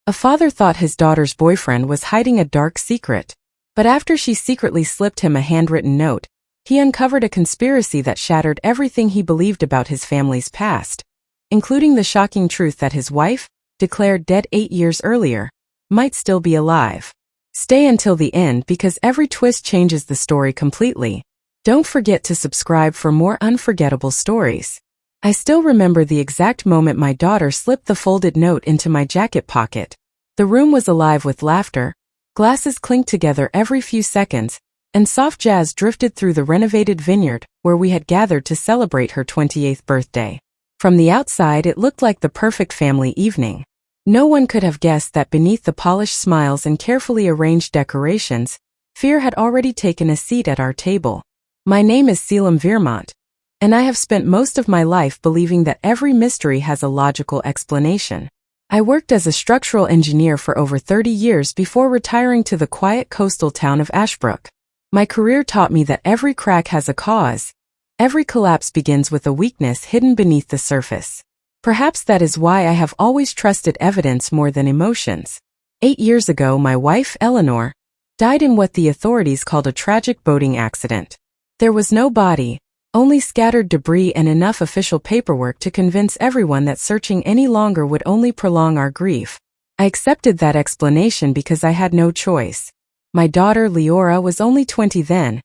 A father thought his daughter's boyfriend was hiding a dark secret. But after she secretly slipped him a handwritten note, he uncovered a conspiracy that shattered everything he believed about his family's past, including the shocking truth that his wife, declared dead 8 years earlier, might still be alive. Stay until the end because every twist changes the story completely. Don't forget to subscribe for more unforgettable stories. I still remember the exact moment my daughter slipped the folded note into my jacket pocket. The room was alive with laughter, glasses clinked together every few seconds, and soft jazz drifted through the renovated vineyard where we had gathered to celebrate her 28th birthday. From the outside it looked like the perfect family evening. No one could have guessed that beneath the polished smiles and carefully arranged decorations, fear had already taken a seat at our table. My name is Selim Vermont, and I have spent most of my life believing that every mystery has a logical explanation. I worked as a structural engineer for over 30 years before retiring to the quiet coastal town of Ashbrook. My career taught me that every crack has a cause. Every collapse begins with a weakness hidden beneath the surface. Perhaps that is why I have always trusted evidence more than emotions. 8 years ago, my wife, Eleanor, died in what the authorities called a tragic boating accident. There was no body, only scattered debris and enough official paperwork to convince everyone that searching any longer would only prolong our grief. I accepted that explanation because I had no choice. My daughter, Leora, was only 20 then,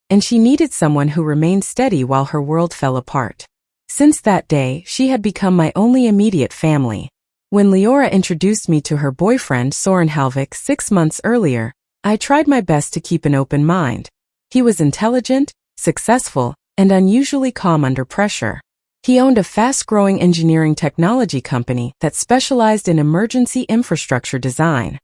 and she needed someone who remained steady while her world fell apart. Since that day, she had become my only immediate family. When Leora introduced me to her boyfriend, Soren Halvik, 6 months earlier, I tried my best to keep an open mind. He was intelligent, successful, and unusually calm under pressure. He owned a fast-growing engineering technology company that specialized in emergency infrastructure design.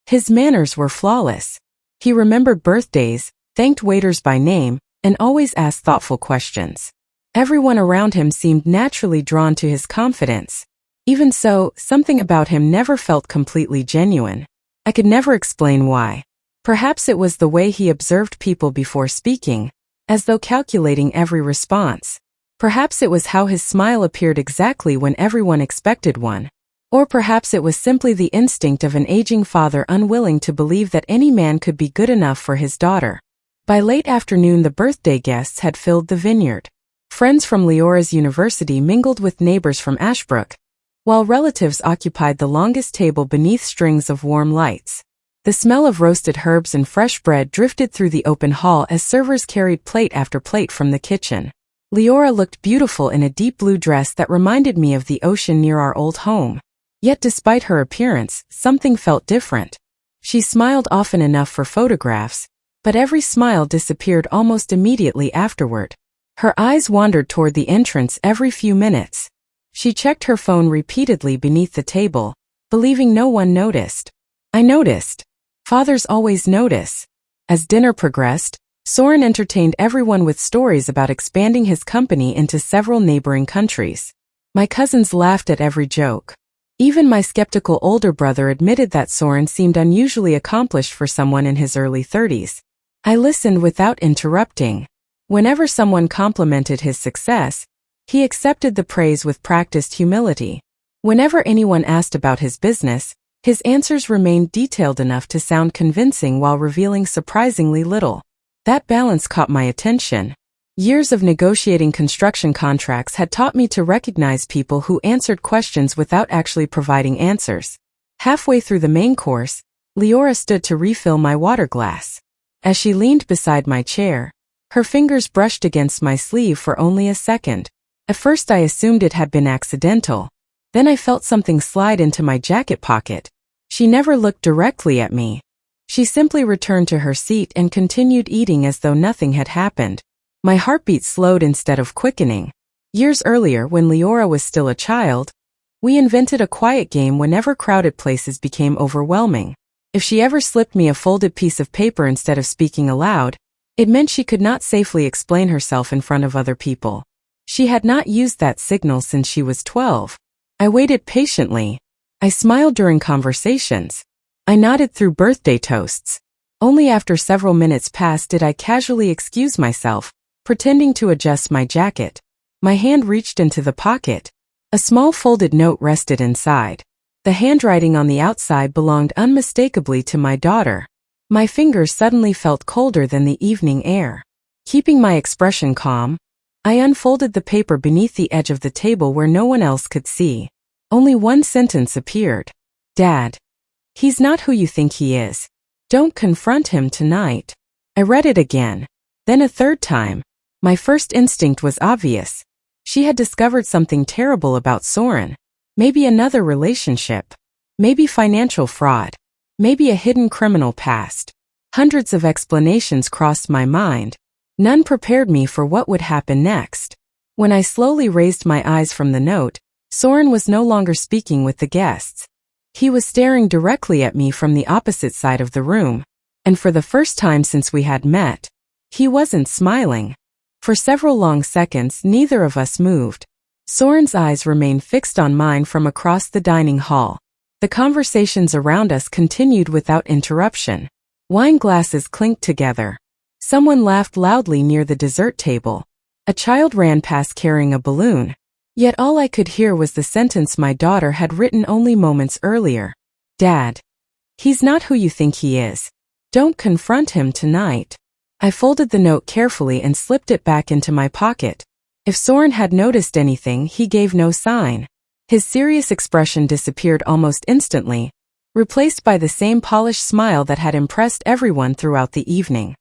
His manners were flawless. He remembered birthdays, thanked waiters by name, and always asked thoughtful questions. Everyone around him seemed naturally drawn to his confidence. Even so, something about him never felt completely genuine. I could never explain why. Perhaps it was the way he observed people before speaking, as though calculating every response. Perhaps it was how his smile appeared exactly when everyone expected one. Or perhaps it was simply the instinct of an aging father unwilling to believe that any man could be good enough for his daughter. By late afternoon, the birthday guests had filled the vineyard. Friends from Leora's university mingled with neighbors from Ashbrook, while relatives occupied the longest table beneath strings of warm lights. The smell of roasted herbs and fresh bread drifted through the open hall as servers carried plate after plate from the kitchen. Leora looked beautiful in a deep blue dress that reminded me of the ocean near our old home. Yet despite her appearance, something felt different. She smiled often enough for photographs, but every smile disappeared almost immediately afterward. Her eyes wandered toward the entrance every few minutes. She checked her phone repeatedly beneath the table, believing no one noticed. I noticed. Fathers always notice. As dinner progressed, Soren entertained everyone with stories about expanding his company into several neighboring countries. My cousins laughed at every joke. Even my skeptical older brother admitted that Soren seemed unusually accomplished for someone in his early 30s. I listened without interrupting. Whenever someone complimented his success, he accepted the praise with practiced humility. Whenever anyone asked about his business, his answers remained detailed enough to sound convincing while revealing surprisingly little. That balance caught my attention. Years of negotiating construction contracts had taught me to recognize people who answered questions without actually providing answers. Halfway through the main course, Leora stood to refill my water glass. As she leaned beside my chair, her fingers brushed against my sleeve for only a second. At first I assumed it had been accidental. Then I felt something slide into my jacket pocket. She never looked directly at me. She simply returned to her seat and continued eating as though nothing had happened. My heartbeat slowed instead of quickening. Years earlier, when Leora was still a child, we invented a quiet game whenever crowded places became overwhelming. If she ever slipped me a folded piece of paper instead of speaking aloud, it meant she could not safely explain herself in front of other people. She had not used that signal since she was 12. I waited patiently. I smiled during conversations. I nodded through birthday toasts. Only after several minutes passed did I casually excuse myself, pretending to adjust my jacket. My hand reached into the pocket. A small folded note rested inside. The handwriting on the outside belonged unmistakably to my daughter. My fingers suddenly felt colder than the evening air. Keeping my expression calm, I unfolded the paper beneath the edge of the table where no one else could see. Only one sentence appeared. Dad. He's not who you think he is. Don't confront him tonight. I read it again. Then a third time. My first instinct was obvious. She had discovered something terrible about Soren. Maybe another relationship. Maybe financial fraud. Maybe a hidden criminal past. Hundreds of explanations crossed my mind. None prepared me for what would happen next. When I slowly raised my eyes from the note, Soren was no longer speaking with the guests. He was staring directly at me from the opposite side of the room, and for the first time since we had met, he wasn't smiling. For several long seconds, neither of us moved. Soren's eyes remained fixed on mine from across the dining hall. The conversations around us continued without interruption. Wine glasses clinked together. Someone laughed loudly near the dessert table. A child ran past carrying a balloon. Yet all I could hear was the sentence my daughter had written only moments earlier. Dad. He's not who you think he is. Don't confront him tonight. I folded the note carefully and slipped it back into my pocket. If Soren had noticed anything, he gave no sign. His serious expression disappeared almost instantly, replaced by the same polished smile that had impressed everyone throughout the evening.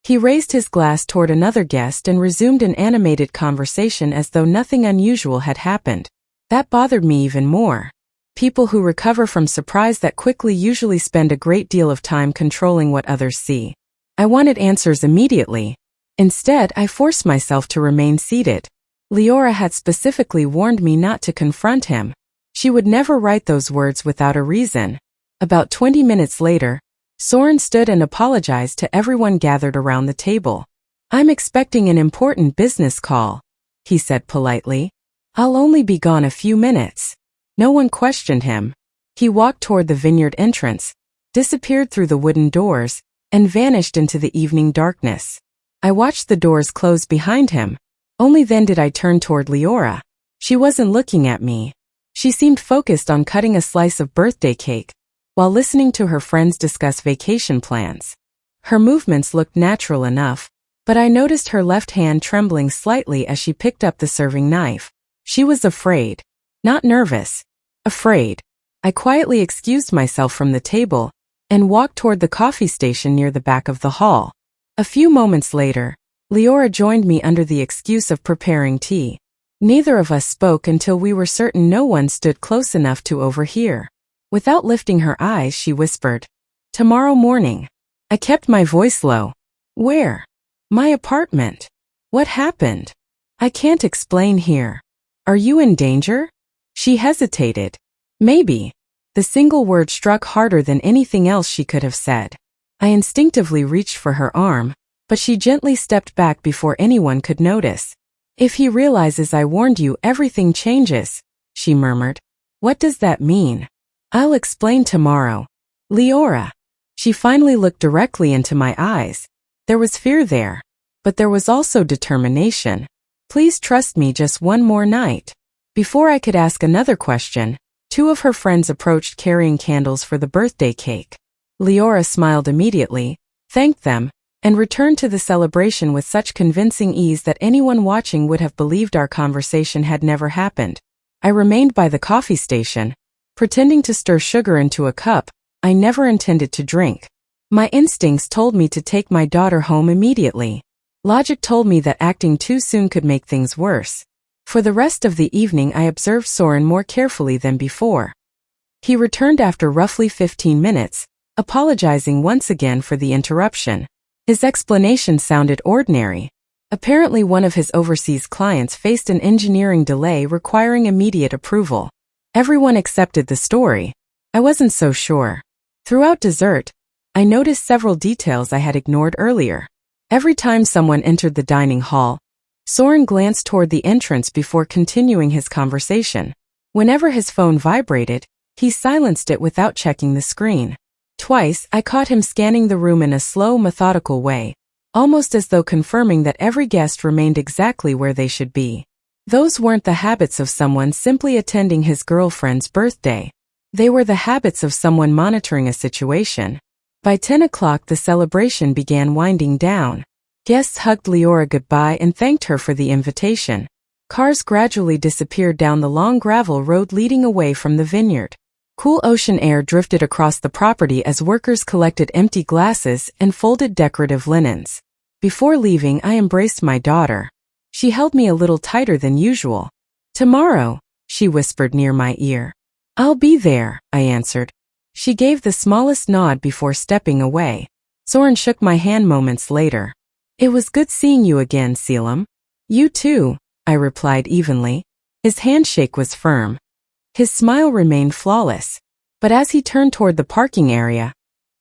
He raised his glass toward another guest and resumed an animated conversation as though nothing unusual had happened. That bothered me even more. People who recover from surprise that quickly usually spend a great deal of time controlling what others see. I wanted answers immediately. Instead, I forced myself to remain seated. Leora had specifically warned me not to confront him. She would never write those words without a reason. About 20 minutes later, Soren stood and apologized to everyone gathered around the table. I'm expecting an important business call, he said politely. I'll only be gone a few minutes. No one questioned him. He walked toward the vineyard entrance, disappeared through the wooden doors, and vanished into the evening darkness. I watched the doors close behind him. Only then did I turn toward Leora. She wasn't looking at me. She seemed focused on cutting a slice of birthday cake, while listening to her friends discuss vacation plans. Her movements looked natural enough, but I noticed her left hand trembling slightly as she picked up the serving knife. She was afraid. Not nervous. Afraid. I quietly excused myself from the table and walked toward the coffee station near the back of the hall. A few moments later, Leora joined me under the excuse of preparing tea. Neither of us spoke until we were certain no one stood close enough to overhear. Without lifting her eyes, she whispered, "Tomorrow morning." I kept my voice low. Where? My apartment. What happened? I can't explain here. Are you in danger? She hesitated. Maybe. The single word struck harder than anything else she could have said. I instinctively reached for her arm, but she gently stepped back before anyone could notice. If he realizes I warned you, everything changes, she murmured. What does that mean? I'll explain tomorrow. Leora. She finally looked directly into my eyes. There was fear there, but there was also determination. Please trust me just one more night. Before I could ask another question, two of her friends approached carrying candles for the birthday cake. Leora smiled immediately, thanked them, and returned to the celebration with such convincing ease that anyone watching would have believed our conversation had never happened. I remained by the coffee station, pretending to stir sugar into a cup I never intended to drink. My instincts told me to take my daughter home immediately. Logic told me that acting too soon could make things worse. For the rest of the evening I observed Soren more carefully than before. He returned after roughly 15 minutes, apologizing once again for the interruption. His explanation sounded ordinary. Apparently one of his overseas clients faced an engineering delay requiring immediate approval. Everyone accepted the story. I wasn't so sure. Throughout dessert, I noticed several details I had ignored earlier. Every time someone entered the dining hall, Soren glanced toward the entrance before continuing his conversation. Whenever his phone vibrated, he silenced it without checking the screen. Twice, I caught him scanning the room in a slow, methodical way, almost as though confirming that every guest remained exactly where they should be. Those weren't the habits of someone simply attending his girlfriend's birthday. They were the habits of someone monitoring a situation. By 10 o'clock the celebration began winding down. Guests hugged Leora goodbye and thanked her for the invitation. Cars gradually disappeared down the long gravel road leading away from the vineyard. Cool ocean air drifted across the property as workers collected empty glasses and folded decorative linens. Before leaving, I embraced my daughter. She held me a little tighter than usual. "Tomorrow," she whispered near my ear. "I'll be there," I answered. She gave the smallest nod before stepping away. Soren shook my hand moments later. "It was good seeing you again, Selim." "You too," I replied evenly. His handshake was firm. His smile remained flawless. But as he turned toward the parking area,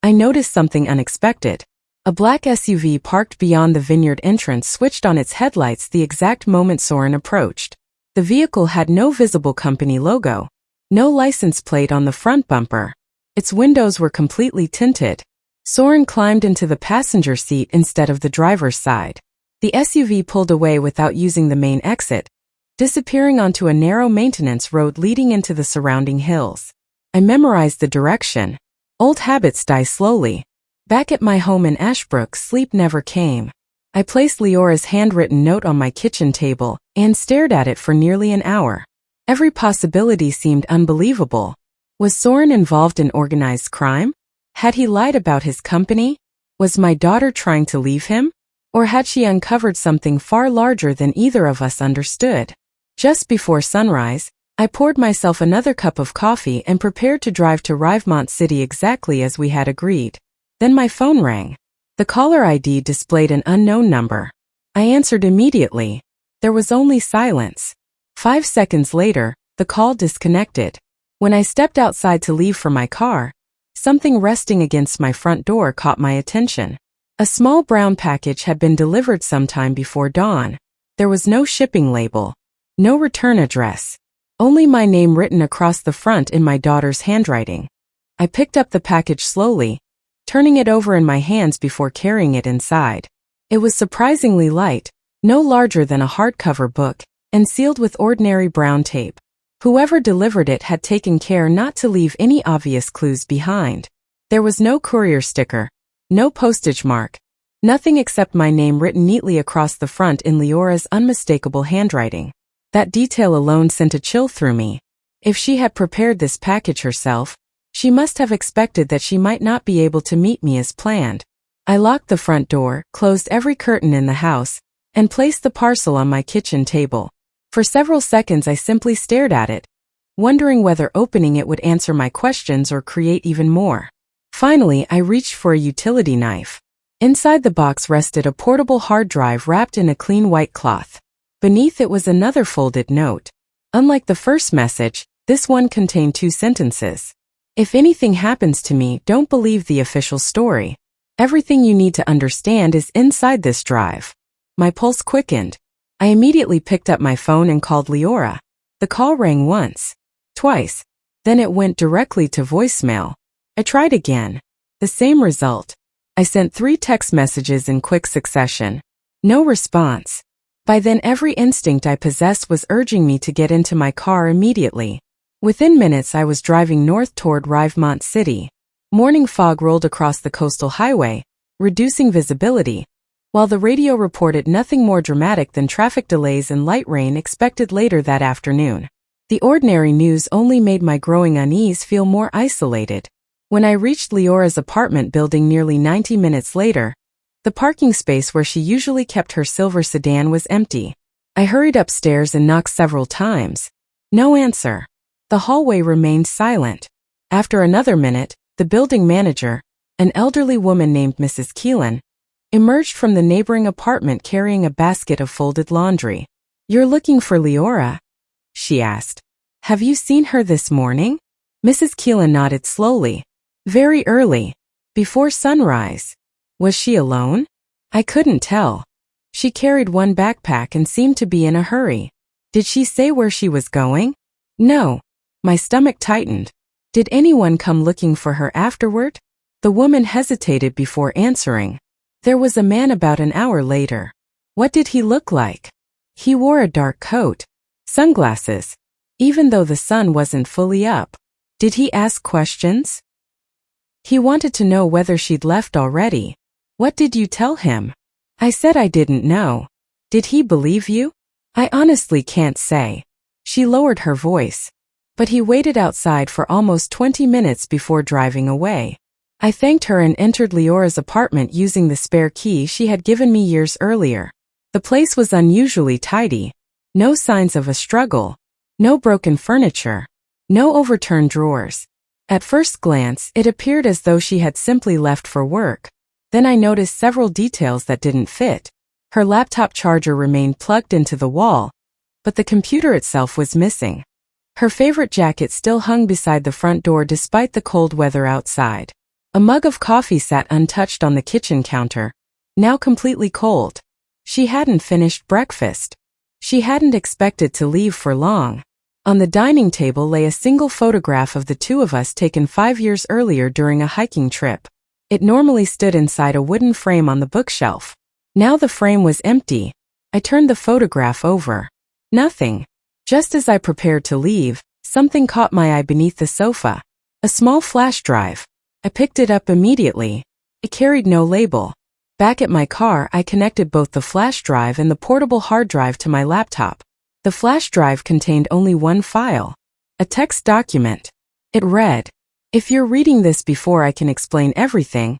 I noticed something unexpected. A black SUV parked beyond the vineyard entrance switched on its headlights the exact moment Soren approached. The vehicle had no visible company logo, no license plate on the front bumper. Its windows were completely tinted. Soren climbed into the passenger seat instead of the driver's side. The SUV pulled away without using the main exit, disappearing onto a narrow maintenance road leading into the surrounding hills. I memorized the direction. Old habits die slowly. Back at my home in Ashbrook, sleep never came. I placed Leora's handwritten note on my kitchen table and stared at it for nearly an hour. Every possibility seemed unbelievable. Was Soren involved in organized crime? Had he lied about his company? Was my daughter trying to leave him? Or had she uncovered something far larger than either of us understood? Just before sunrise, I poured myself another cup of coffee and prepared to drive to Rivemont City exactly as we had agreed. Then my phone rang. The caller ID displayed an unknown number. I answered immediately. There was only silence. 5 seconds later, the call disconnected. When I stepped outside to leave for my car, something resting against my front door caught my attention. A small brown package had been delivered sometime before dawn. There was no shipping label, no return address, only my name written across the front in my daughter's handwriting. I picked up the package slowly, turning it over in my hands before carrying it inside. It was surprisingly light, no larger than a hardcover book, and sealed with ordinary brown tape. Whoever delivered it had taken care not to leave any obvious clues behind. There was no courier sticker, no postage mark, nothing except my name written neatly across the front in Leora's unmistakable handwriting. That detail alone sent a chill through me. If she had prepared this package herself, she must have expected that she might not be able to meet me as planned. I locked the front door, closed every curtain in the house, and placed the parcel on my kitchen table. For several seconds I simply stared at it, wondering whether opening it would answer my questions or create even more. Finally, I reached for a utility knife. Inside the box rested a portable hard drive wrapped in a clean white cloth. Beneath it was another folded note. Unlike the first message, this one contained 2 sentences. "If anything happens to me, don't believe the official story. Everything you need to understand is inside this drive." My pulse quickened. I immediately picked up my phone and called Leora. The call rang once, twice, then it went directly to voicemail. I tried again. The same result. I sent 3 text messages in quick succession. No response. By then every instinct I possessed was urging me to get into my car immediately. Within minutes I was driving north toward Rivemont City. Morning fog rolled across the coastal highway, reducing visibility, while the radio reported nothing more dramatic than traffic delays and light rain expected later that afternoon. The ordinary news only made my growing unease feel more isolated. When I reached Leora's apartment building nearly 90 minutes later, the parking space where she usually kept her silver sedan was empty. I hurried upstairs and knocked several times. No answer. The hallway remained silent. After another minute, the building manager, an elderly woman named Mrs. Keelan, emerged from the neighboring apartment carrying a basket of folded laundry. "You're looking for Leora?" she asked. "Have you seen her this morning?" Mrs. Keelan nodded slowly. "Very early. Before sunrise." "Was she alone?" "I couldn't tell. She carried one backpack and seemed to be in a hurry." "Did she say where she was going?" "No." My stomach tightened. "Did anyone come looking for her afterward?" The woman hesitated before answering. "There was a man about an hour later." "What did he look like?" "He wore a dark coat, sunglasses, even though the sun wasn't fully up." Did he ask questions? He wanted to know whether she'd left already. What did you tell him? I said I didn't know. Did he believe you? I honestly can't say. She lowered her voice. But he waited outside for almost 20 minutes before driving away. I thanked her and entered Leora's apartment using the spare key she had given me years earlier. The place was unusually tidy. No signs of a struggle. No broken furniture. No overturned drawers. At first glance, it appeared as though she had simply left for work. Then I noticed several details that didn't fit. Her laptop charger remained plugged into the wall, but the computer itself was missing. Her favorite jacket still hung beside the front door despite the cold weather outside. A mug of coffee sat untouched on the kitchen counter, now completely cold. She hadn't finished breakfast. She hadn't expected to leave for long. On the dining table lay a single photograph of the two of us taken 5 years earlier during a hiking trip. It normally stood inside a wooden frame on the bookshelf. Now the frame was empty. I turned the photograph over. Nothing. Just as I prepared to leave, something caught my eye beneath the sofa. A small flash drive. I picked it up immediately. It carried no label. Back at my car, I connected both the flash drive and the portable hard drive to my laptop. The flash drive contained only one file. A text document. It read, "If you're reading this before I can explain everything,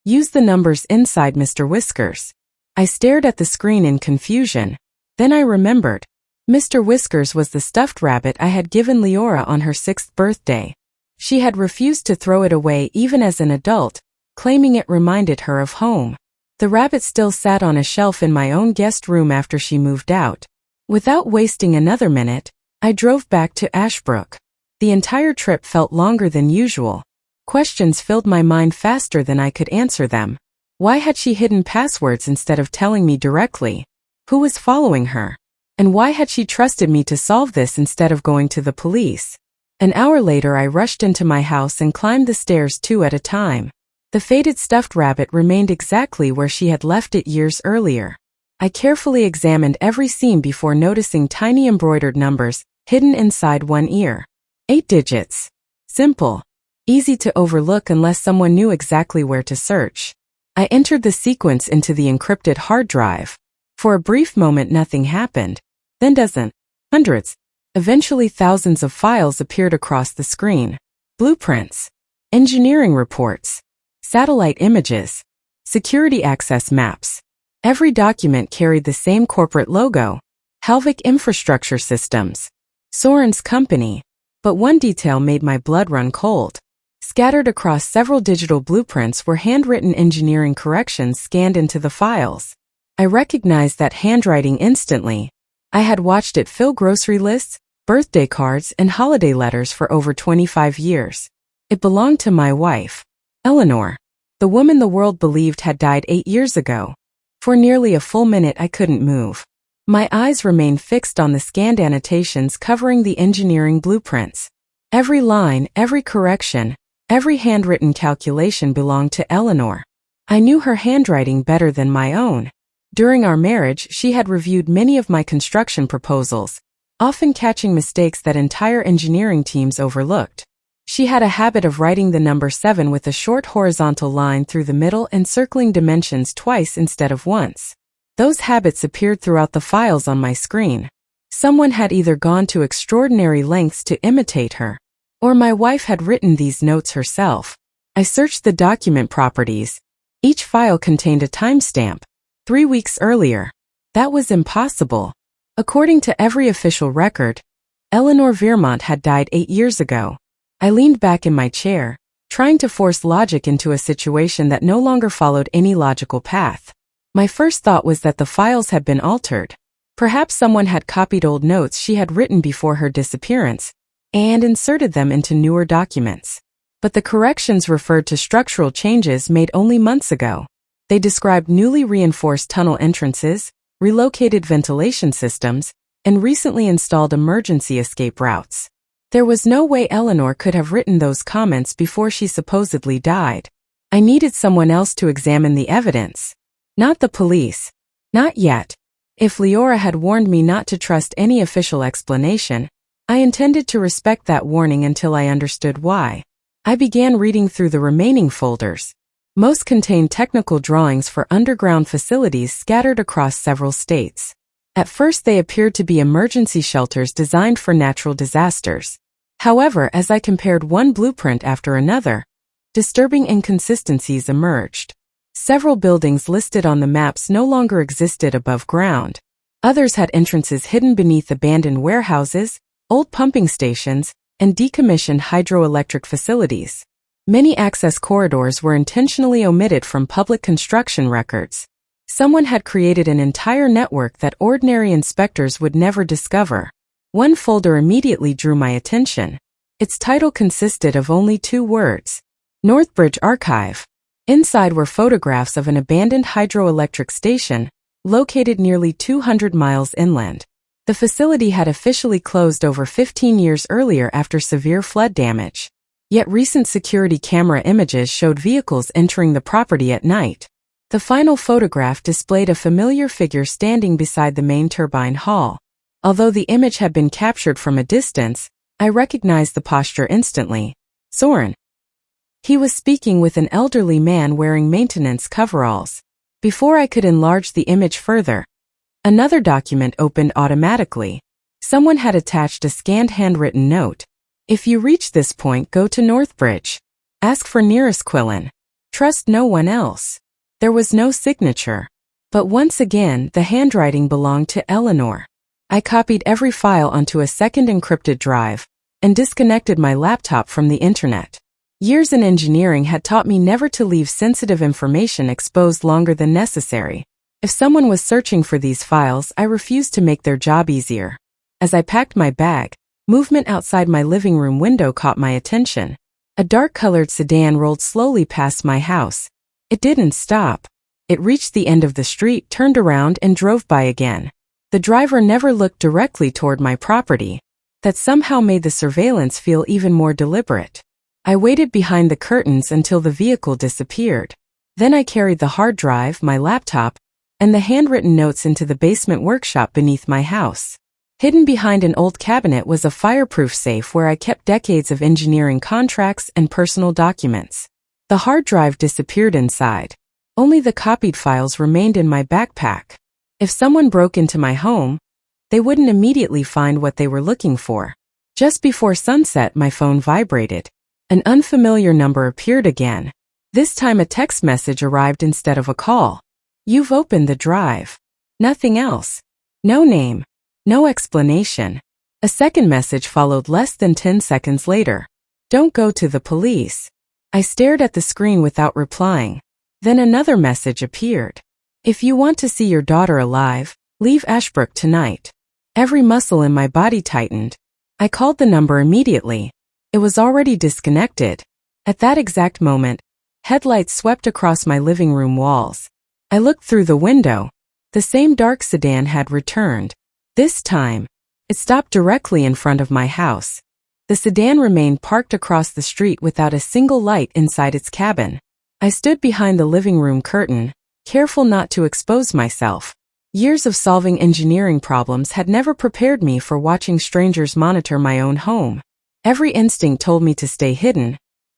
use the numbers inside Mr. Whiskers." I stared at the screen in confusion. Then I remembered. Mr. Whiskers was the stuffed rabbit I had given Leora on her 6th birthday. She had refused to throw it away even as an adult, claiming it reminded her of home. The rabbit still sat on a shelf in my own guest room after she moved out. Without wasting another minute, I drove back to Ashbrook. The entire trip felt longer than usual. Questions filled my mind faster than I could answer them. Why had she hidden passwords instead of telling me directly? Who was following her? And why had she trusted me to solve this instead of going to the police? An hour later I rushed into my house and climbed the stairs 2 at a time. The faded stuffed rabbit remained exactly where she had left it years earlier. I carefully examined every seam before noticing tiny embroidered numbers hidden inside one ear. 8 digits. Simple. Easy to overlook unless someone knew exactly where to search. I entered the sequence into the encrypted hard drive. For a brief moment nothing happened. Then dozens, hundreds, eventually thousands of files appeared across the screen. Blueprints, engineering reports, satellite images, security access maps. Every document carried the same corporate logo, Halvik Infrastructure Systems, Soren's company. But one detail made my blood run cold. Scattered across several digital blueprints were handwritten engineering corrections scanned into the files. I recognized that handwriting instantly. I had watched it fill grocery lists, birthday cards, and holiday letters for over 25 years. It belonged to my wife, Eleanor, the woman the world believed had died 8 years ago. For nearly a full minute I couldn't move. My eyes remained fixed on the scanned annotations covering the engineering blueprints. Every line, every correction, every handwritten calculation belonged to Eleanor. I knew her handwriting better than my own. During our marriage, she had reviewed many of my construction proposals, often catching mistakes that entire engineering teams overlooked. She had a habit of writing the number 7 with a short horizontal line through the middle and circling dimensions twice instead of once. Those habits appeared throughout the files on my screen. Someone had either gone to extraordinary lengths to imitate her, or my wife had written these notes herself. I searched the document properties. Each file contained a timestamp. 3 weeks earlier. That was impossible. According to every official record, Eleanor Vermont had died 8 years ago. I leaned back in my chair, trying to force logic into a situation that no longer followed any logical path. My first thought was that the files had been altered. Perhaps someone had copied old notes she had written before her disappearance and inserted them into newer documents. But the corrections referred to structural changes made only months ago. They described newly reinforced tunnel entrances, relocated ventilation systems, and recently installed emergency escape routes. There was no way Eleanor could have written those comments before she supposedly died. I needed someone else to examine the evidence. Not the police. Not yet. If Leora had warned me not to trust any official explanation, I intended to respect that warning until I understood why. I began reading through the remaining folders. Most contained technical drawings for underground facilities scattered across several states. At first they appeared to be emergency shelters designed for natural disasters. However, as I compared one blueprint after another, disturbing inconsistencies emerged. Several buildings listed on the maps no longer existed above ground. Others had entrances hidden beneath abandoned warehouses, old pumping stations, and decommissioned hydroelectric facilities. Many access corridors were intentionally omitted from public construction records. Someone had created an entire network that ordinary inspectors would never discover. One folder immediately drew my attention. Its title consisted of only 2 words: Northbridge Archive. Inside were photographs of an abandoned hydroelectric station, located nearly 200 miles inland. The facility had officially closed over 15 years earlier after severe flood damage. Yet recent security camera images showed vehicles entering the property at night. The final photograph displayed a familiar figure standing beside the main turbine hall. Although the image had been captured from a distance, I recognized the posture instantly. Soren. He was speaking with an elderly man wearing maintenance coveralls. Before I could enlarge the image further, another document opened automatically. Someone had attached a scanned handwritten note. If you reach this point, go to Northbridge. Ask for nearest Quillen. Trust no one else. There was no signature. But once again, the handwriting belonged to Eleanor. I copied every file onto a second encrypted drive and disconnected my laptop from the internet. Years in engineering had taught me never to leave sensitive information exposed longer than necessary. If someone was searching for these files, I refused to make their job easier. As I packed my bag, movement outside my living room window caught my attention. A dark-colored sedan rolled slowly past my house. It didn't stop. It reached the end of the street, turned around, and drove by again. The driver never looked directly toward my property. That somehow made the surveillance feel even more deliberate. I waited behind the curtains until the vehicle disappeared. Then I carried the hard drive, my laptop, and the handwritten notes into the basement workshop beneath my house. Hidden behind an old cabinet was a fireproof safe where I kept decades of engineering contracts and personal documents. The hard drive disappeared inside. Only the copied files remained in my backpack. If someone broke into my home, they wouldn't immediately find what they were looking for. Just before sunset, my phone vibrated. An unfamiliar number appeared again. This time a text message arrived instead of a call. You've opened the drive. Nothing else. No name. No explanation. A second message followed less than 10 seconds later. Don't go to the police. I stared at the screen without replying. Then another message appeared. If you want to see your daughter alive, leave Ashbrook tonight. Every muscle in my body tightened. I called the number immediately. It was already disconnected. At that exact moment, headlights swept across my living room walls. I looked through the window. The same dark sedan had returned. This time, it stopped directly in front of my house. The sedan remained parked across the street without a single light inside its cabin. I stood behind the living room curtain, careful not to expose myself. Years of solving engineering problems had never prepared me for watching strangers monitor my own home. Every instinct told me to stay hidden,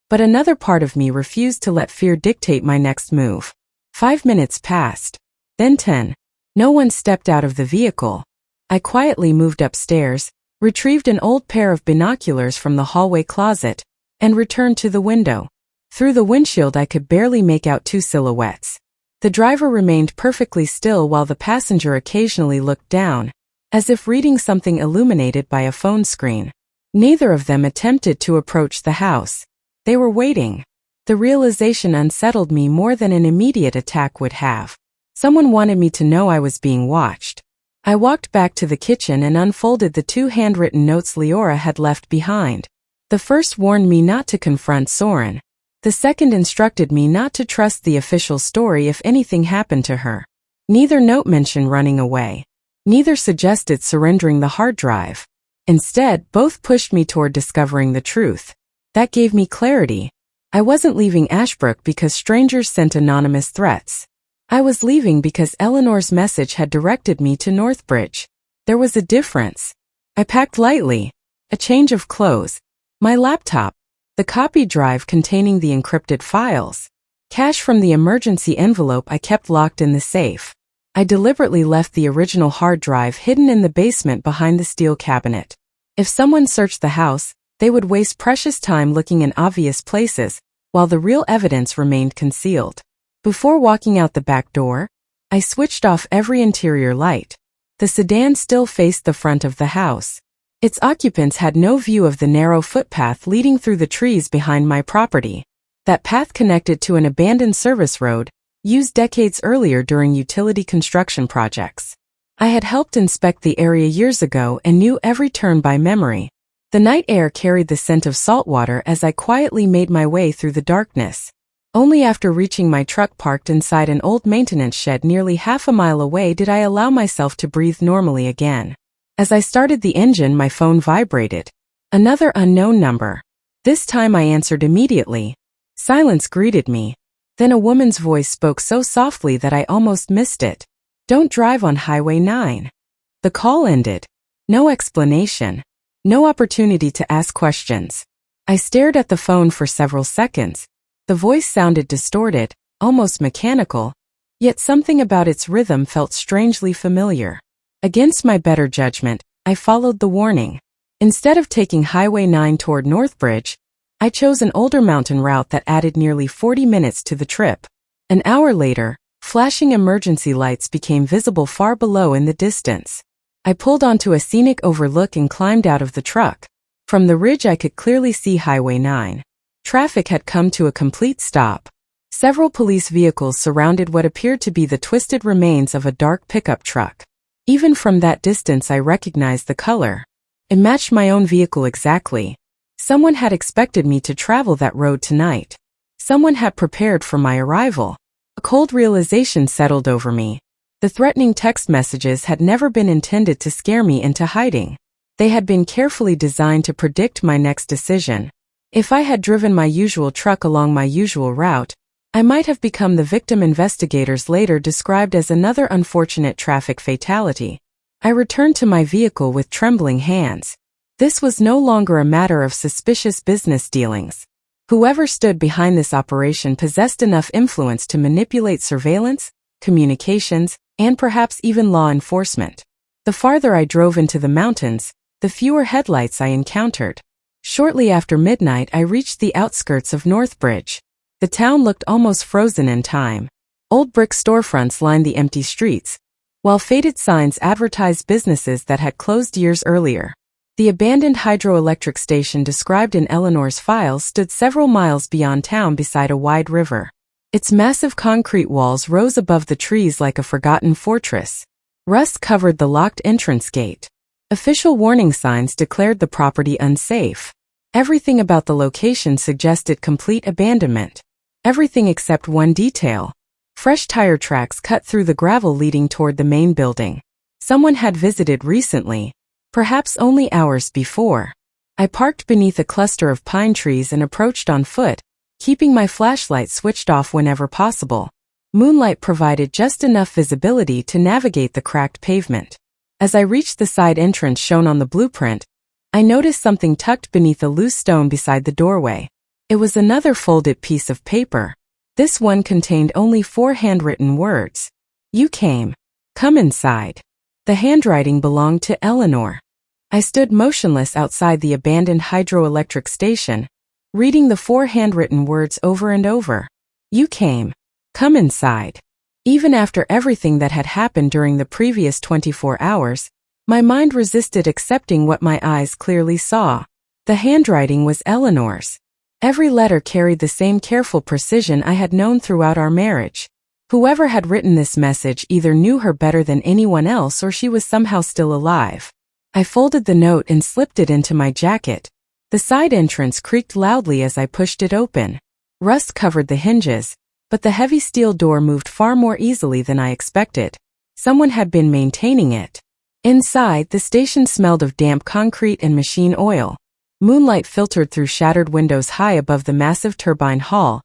but another part of me refused to let fear dictate my next move. 5 minutes passed, then 10. No one stepped out of the vehicle. I quietly moved upstairs, retrieved an old pair of binoculars from the hallway closet, and returned to the window. Through the windshield I could barely make out 2 silhouettes. The driver remained perfectly still while the passenger occasionally looked down, as if reading something illuminated by a phone screen. Neither of them attempted to approach the house. They were waiting. The realization unsettled me more than an immediate attack would have. Someone wanted me to know I was being watched. I walked back to the kitchen and unfolded the 2 handwritten notes Leora had left behind. The first warned me not to confront Soren. The second instructed me not to trust the official story if anything happened to her. Neither note mentioned running away. Neither suggested surrendering the hard drive. Instead, both pushed me toward discovering the truth. That gave me clarity. I wasn't leaving Ashbrook because strangers sent anonymous threats. I was leaving because Eleanor's message had directed me to Northbridge. There was a difference. I packed lightly. a change of clothes, my laptop, the copy drive containing the encrypted files, cash from the emergency envelope I kept locked in the safe. I deliberately left the original hard drive hidden in the basement behind the steel cabinet. If someone searched the house, they would waste precious time looking in obvious places, while the real evidence remained concealed. Before walking out the back door, I switched off every interior light. The sedan still faced the front of the house. Its occupants had no view of the narrow footpath leading through the trees behind my property. That path connected to an abandoned service road, used decades earlier during utility construction projects. I had helped inspect the area years ago and knew every turn by memory. The night air carried the scent of salt water as I quietly made my way through the darkness. Only after reaching my truck parked inside an old maintenance shed nearly half a mile away did I allow myself to breathe normally again. As I started the engine, my phone vibrated. Another unknown number. This time I answered immediately. Silence greeted me. Then a woman's voice spoke so softly that I almost missed it. "Don't drive on Highway 9. The call ended. No explanation. No opportunity to ask questions. I stared at the phone for several seconds. The voice sounded distorted, almost mechanical, yet something about its rhythm felt strangely familiar. Against my better judgment, I followed the warning. Instead of taking Highway 9 toward Northbridge, I chose an older mountain route that added nearly 40 minutes to the trip. An hour later, flashing emergency lights became visible far below in the distance. I pulled onto a scenic overlook and climbed out of the truck. From the ridge I could clearly see Highway 9. Traffic had come to a complete stop. Several police vehicles surrounded what appeared to be the twisted remains of a dark pickup truck. Even from that distance I recognized the color. It matched my own vehicle exactly. Someone had expected me to travel that road tonight. Someone had prepared for my arrival. A cold realization settled over me. The threatening text messages had never been intended to scare me into hiding. They had been carefully designed to predict my next decision. If I had driven my usual truck along my usual route, I might have become the victim investigators later described as another unfortunate traffic fatality. I returned to my vehicle with trembling hands. This was no longer a matter of suspicious business dealings. Whoever stood behind this operation possessed enough influence to manipulate surveillance, communications, and perhaps even law enforcement. The farther I drove into the mountains, the fewer headlights I encountered. Shortly after midnight I reached the outskirts of Northbridge. The town looked almost frozen in time. Old brick storefronts lined the empty streets, while faded signs advertised businesses that had closed years earlier. The abandoned hydroelectric station described in Eleanor's files stood several miles beyond town beside a wide river. Its massive concrete walls rose above the trees like a forgotten fortress. Rust covered the locked entrance gate. Official warning signs declared the property unsafe. Everything about the location suggested complete abandonment. Everything except one detail. Fresh tire tracks cut through the gravel leading toward the main building. Someone had visited recently, perhaps only hours before. I parked beneath a cluster of pine trees and approached on foot, keeping my flashlight switched off whenever possible. Moonlight provided just enough visibility to navigate the cracked pavement. As I reached the side entrance shown on the blueprint, I noticed something tucked beneath a loose stone beside the doorway. It was another folded piece of paper. This one contained only 4 handwritten words. "You came. Come inside." The handwriting belonged to Eleanor. I stood motionless outside the abandoned hydroelectric station, reading the 4 handwritten words over and over. "You came. Come inside." Even after everything that had happened during the previous 24 hours, my mind resisted accepting what my eyes clearly saw. The handwriting was Eleanor's. Every letter carried the same careful precision I had known throughout our marriage. Whoever had written this message either knew her better than anyone else or she was somehow still alive. I folded the note and slipped it into my jacket. The side entrance creaked loudly as I pushed it open. Rust covered the hinges, but the heavy steel door moved far more easily than I expected. Someone had been maintaining it. Inside, the station smelled of damp concrete and machine oil. Moonlight filtered through shattered windows high above the massive turbine hall,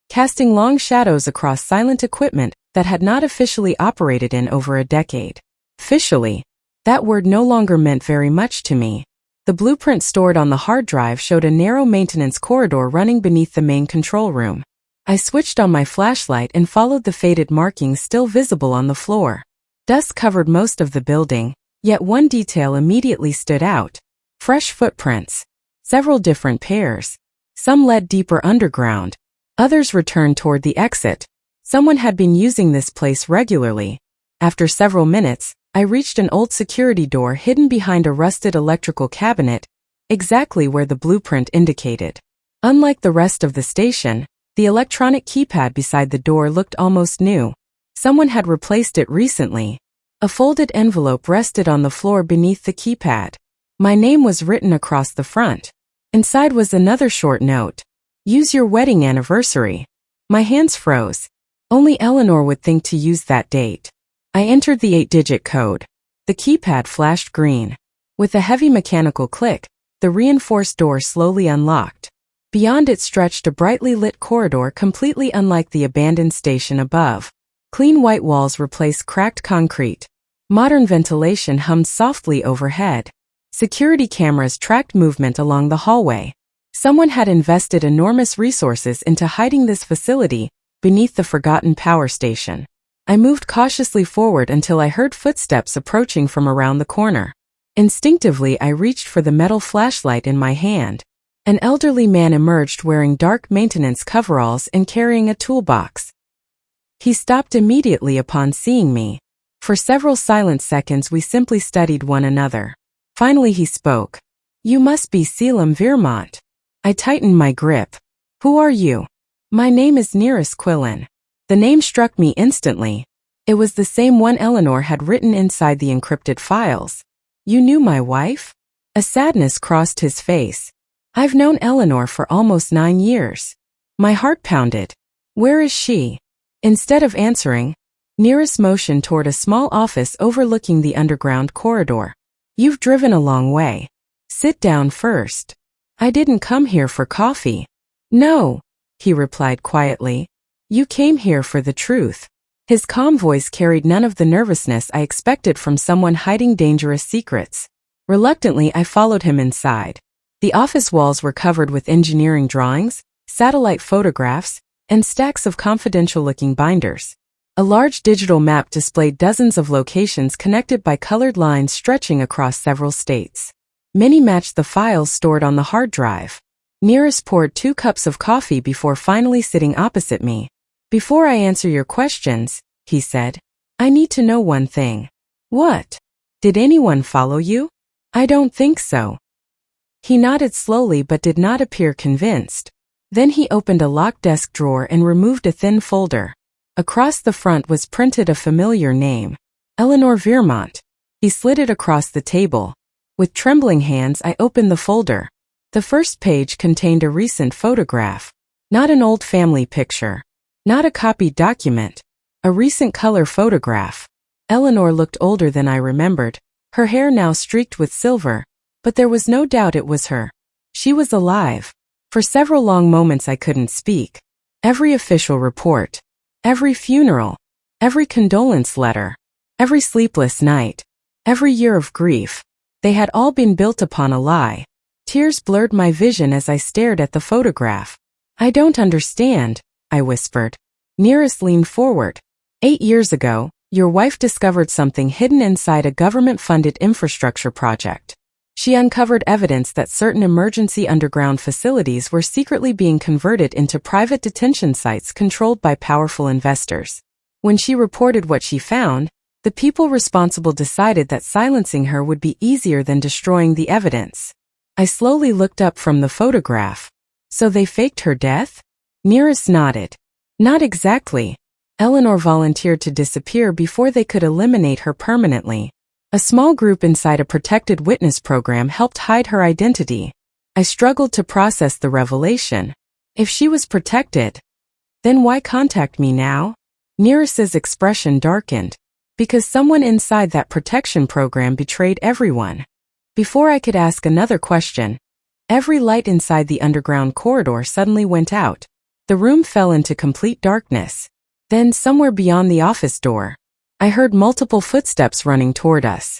casting long shadows across silent equipment that had not officially operated in over a decade. Officially, that word no longer meant very much to me. The blueprint stored on the hard drive showed a narrow maintenance corridor running beneath the main control room. I switched on my flashlight and followed the faded markings still visible on the floor. Dust covered most of the building, yet one detail immediately stood out. Fresh footprints. Several different pairs. Some led deeper underground. Others returned toward the exit. Someone had been using this place regularly. After several minutes, I reached an old security door hidden behind a rusted electrical cabinet, exactly where the blueprint indicated. Unlike the rest of the station, the electronic keypad beside the door looked almost new. Someone had replaced it recently. A folded envelope rested on the floor beneath the keypad. My name was written across the front. Inside was another short note. Use your wedding anniversary. My hands froze. Only Eleanor would think to use that date. I entered the 8-digit code. The keypad flashed green. With a heavy mechanical click, the reinforced door slowly unlocked. Beyond it stretched a brightly lit corridor completely unlike the abandoned station above. Clean white walls replaced cracked concrete. Modern ventilation hummed softly overhead. Security cameras tracked movement along the hallway. Someone had invested enormous resources into hiding this facility beneath the forgotten power station. I moved cautiously forward until I heard footsteps approaching from around the corner. Instinctively, I reached for the metal flashlight in my hand. An elderly man emerged wearing dark maintenance coveralls and carrying a toolbox. He stopped immediately upon seeing me. For several silent seconds we simply studied one another. Finally he spoke. You must be Selim Vermont. I tightened my grip. Who are you? My name is Nearest Quillen. The name struck me instantly. It was the same one Eleanor had written inside the encrypted files. You knew my wife? A sadness crossed his face. I've known Eleanor for almost 9 years. My heart pounded. Where is she? Instead of answering, Nearest motioned toward a small office overlooking the underground corridor. You've driven a long way. Sit down first. I didn't come here for coffee. No, he replied quietly. You came here for the truth. His calm voice carried none of the nervousness I expected from someone hiding dangerous secrets. Reluctantly, I followed him inside. The office walls were covered with engineering drawings, satellite photographs, and stacks of confidential-looking binders. A large digital map displayed dozens of locations connected by colored lines stretching across several states. Many matched the files stored on the hard drive. Nearest poured 2 cups of coffee before finally sitting opposite me. Before I answer your questions, he said, I need to know one thing. What? Did anyone follow you? I don't think so. He nodded slowly but did not appear convinced. Then he opened a locked desk drawer and removed a thin folder. Across the front was printed a familiar name. Eleanor Vermont. He slid it across the table. With trembling hands I opened the folder. The first page contained a recent photograph. Not an old family picture. Not a copied document. A recent color photograph. Eleanor looked older than I remembered, her hair now streaked with silver, but there was no doubt it was her. She was alive. For several long moments I couldn't speak. Every official report. Every funeral. Every condolence letter. Every sleepless night. Every year of grief. They had all been built upon a lie. Tears blurred my vision as I stared at the photograph. I don't understand, I whispered. Nearest leaned forward. 8 years ago, your wife discovered something hidden inside a government-funded infrastructure project. She uncovered evidence that certain emergency underground facilities were secretly being converted into private detention sites controlled by powerful investors. When she reported what she found, the people responsible decided that silencing her would be easier than destroying the evidence. I slowly looked up from the photograph. So they faked her death? Nearest nodded. Not exactly. Eleanor volunteered to disappear before they could eliminate her permanently. A small group inside a protected witness program helped hide her identity. I struggled to process the revelation. If she was protected, then why contact me now? Nearest's expression darkened. Because someone inside that protection program betrayed everyone. Before I could ask another question, every light inside the underground corridor suddenly went out. The room fell into complete darkness. Then, somewhere beyond the office door, I heard multiple footsteps running toward us.